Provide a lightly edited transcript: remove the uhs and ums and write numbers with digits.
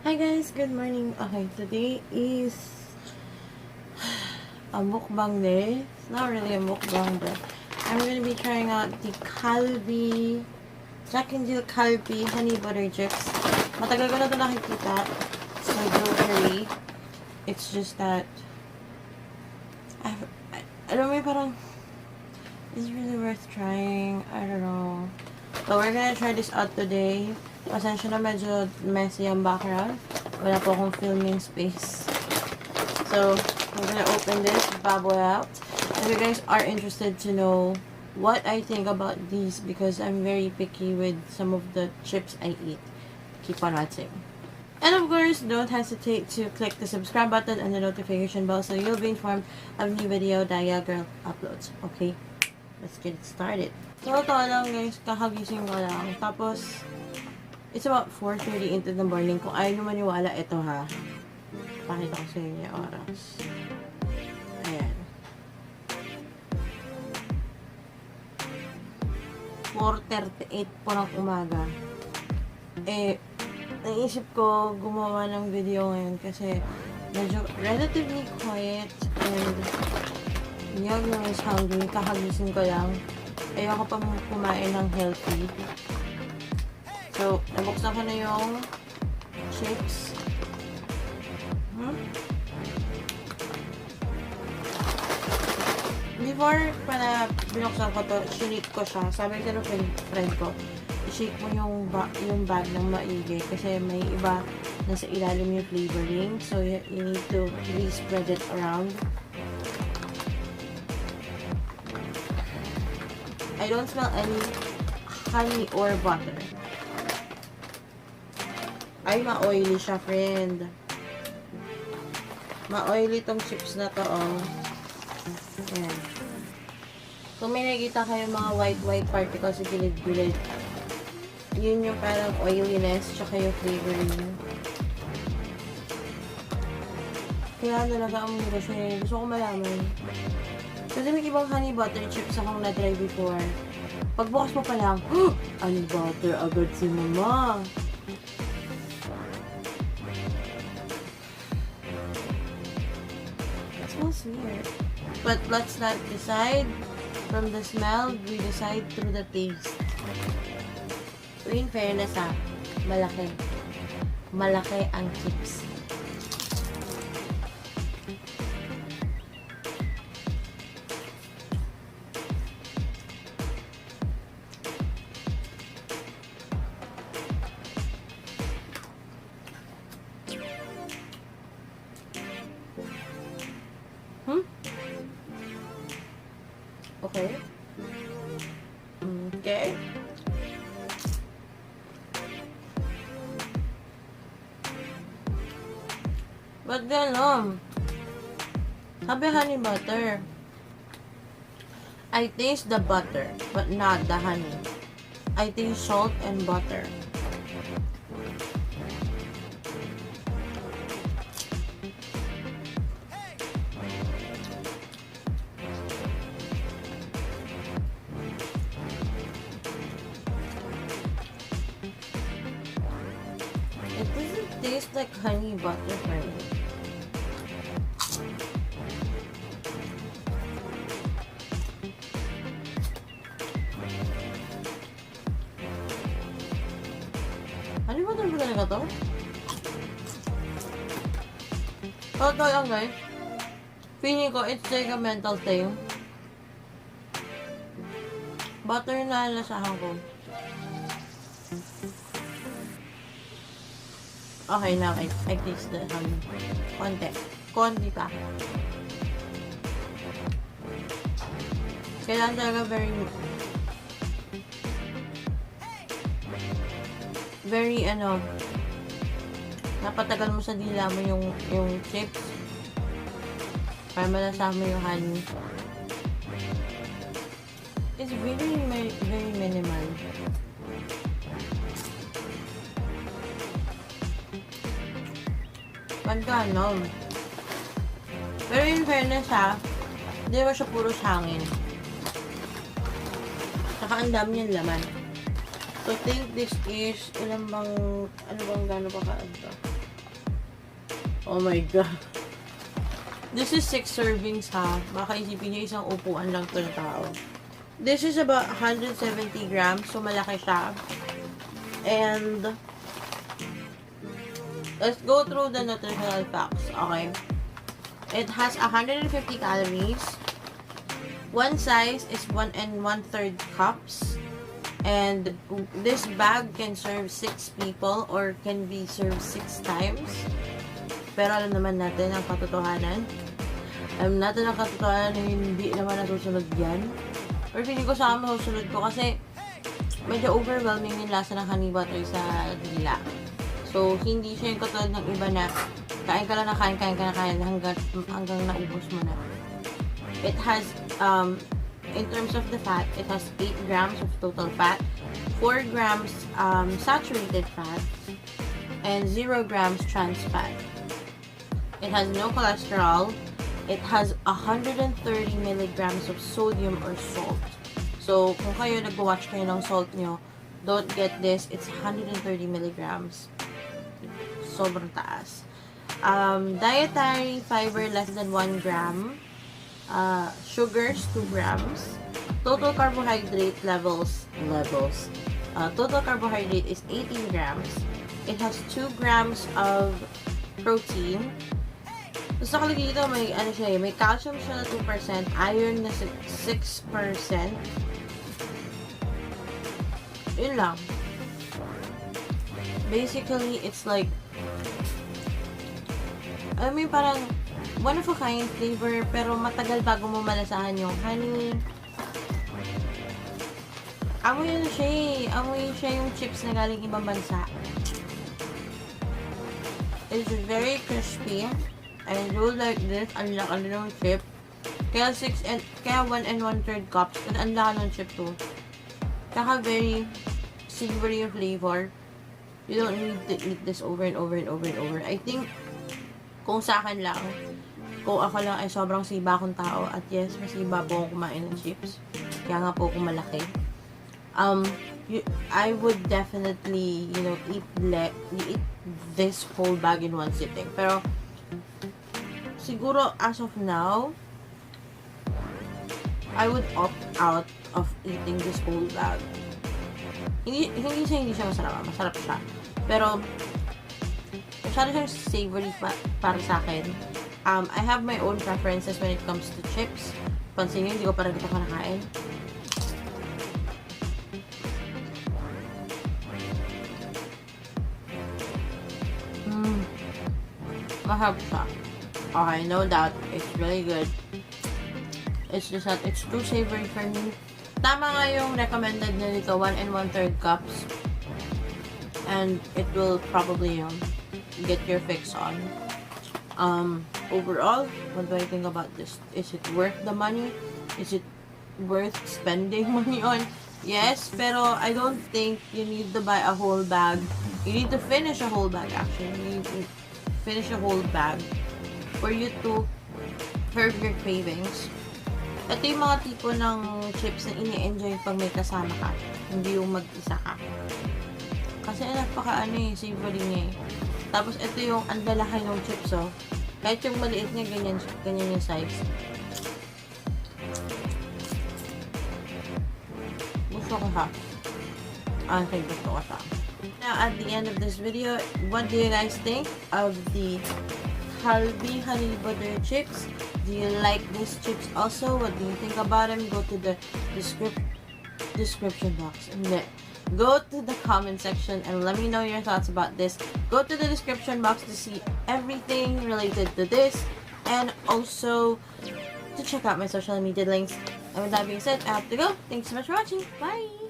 Hi guys, good morning. Okay, today is a mukbang day. It's not really a mukbang, but I'm gonna be trying out the Calbee Jack and Jill Calbee honey butter chips. Matagal ko na ito nakikita sa grocery. It's just that alam mo parang it's really worth trying. I don't know. So we're gonna try this out today. Pasensya na medyo messy ang background. Wala po akong filming space. So, we're gonna open this bad boy out. If you guys are interested to know what I think about these, because I'm very picky with some of the chips I eat, keep on watching. And of course, don't hesitate to click the subscribe button and the notification bell so you'll be informed of new video Daya Girl uploads. Okay? Let's get it started. So, ito lang guys, kakagising ko lang. Tapos, it's about 4:30 into the morning. Kung ayaw nyo maniwala, ito ha. Pakita ko sa inyo yung oras. Ayan. 4:38 po ng umaga. Naisip ko gumawa ng video ngayon kasi medyo relatively quiet and young is hungry. Kakagising ko lang. Ayoko pa kumain ng healthy. So, nabuksan ko na yung chips. Before pala binuksan ko to, shake ko siya. Sabi ko ng friend ko, i-shake mo yung bag ng maigi kasi may iba na sa ilalim yung flavoring. So, you need to really spread it around. I don't smell any honey or butter. Ay, ma-oily siya, friend. Ma-oily tong chips na to, oh. Ayan. Kung may nakikita kayo mga white particles sa gilid-gilid, yun yung parang oiliness, tsaka yung flavoring. Kaya talaga ang mura siya. Gusto ko malaman. Kasi may ibang honey butter chips akong na-try before. Pagbukas mo pa lang, honey butter agad si mama. Smells weird. But let's not decide from the smell, we decide through the taste. So in fairness malaki. Malaki ang chips. Okay. Okay. But then, sabi honey butter. I taste the butter, but not the honey. I taste salt and butter. It doesn't taste like honey butter for me. Honey butter ba talaga to? Ito lang guys. Feeling ko it's like a mental thing. Butter na lasahan ko. Okay, now I taste the honey. Konti pa. Kailangan talaga very napatagal mo sa dila mo yung chips para malasahan mo yung honey. It's really very minimal. Pagkanom. Pero in fairness hindi mo siya puro hangin. Saka ang dami niyang laman. So, I think this is, ano bang gano'n pa kaano to? Oh my God. This is 6 servings ha. Baka isipin nyo isang upuan lang to ng tao. This is about 170 grams. So, malaki siya. And, let's go through the nutritional facts. Okay. It has 150 calories. One size is 1 1/3 cups. And this bag can serve 6 people or can be served 6 times. Pero alam naman natin ang katotohanan. Alam natin ang katotohanan na hindi naman natusunod yan. Or feeling ko sa akin masusunod ko kasi medyo overwhelming yung lasa ng honey butter sa dila. So, hindi siya yung katulad ng iba na kain ka lang na kain hanggang naubos mo na. It has, in terms of the fat, it has 8 grams of total fat, 4 grams saturated fat, and 0 grams trans fat. It has no cholesterol. It has 130 milligrams of sodium or salt. So, kung kayo nag-watch kayo ng salt nyo, don't get this. It's 130 milligrams. Sobrang taas. Dietary fiber less than 1 gram. Sugars 2 grams. Total carbohydrate levels. Total carbohydrate is 18 grams. It has 2 grams of protein. So, sa dito, may, may calcium siya na 2%, iron na 6%. Yun lang. Basically, it's like, I mean, parang, one of a kind flavor, pero matagal bago mo malasahan yung honey. Amoy yun siya eh. Amoy siya yung chips na galing ibang bansa. It's very crispy. I do like this. Ang laki ng chip. Kaya 1 1/3 cups. Ang laki ng chip to. Kaya very savory yung flavor. You don't need to eat this over and over and over and over. I think, kung sa akin lang, kung ako lang ay sobrang siba akong tao, at yes, masiba po akong kumain ng chips. Kaya nga po akong malaki. I would definitely, eat this whole bag in one sitting. Pero, siguro, as of now, I would opt out of eating this whole bag. Hindi siya masarap. Masarap siya. Pero, masyado siyang savory para sa akin. I have my own preferences when it comes to chips. Pansin nyo, hindi ko parang ito kanakain. Masarap siya. Okay, no doubt. It's really good. It's just that it's too savory for me. Tama nga yung recommended na dito, 1 1/3 cups. And it will probably get your fix on. Overall, what do I think about this? Is it worth the money? Is it worth spending money on? Yes, pero I don't think you need to buy a whole bag. You need to finish a whole bag actually. You need to finish a whole bag for you to curb your cravings. Ito yung mga tipo ng chips na ini-enjoy pag may kasama ka. Hindi yung mag-isa ka. Kasi savory niya eh. Tapos ito yung andalaki ng chips Kahit yung maliit niya, ganyan yung size. Gusto ko siya. Gusto ko siya. Now, at the end of this video, what do you guys think of the Calbee honey butter chips? Do you like these chips also? What do you think about them? Go to the description box. Go to the comment section and let me know your thoughts about this. Go to the description box to see everything related to this and also to check out my social media links. And with that being said, I have to go. Thanks so much for watching. Bye!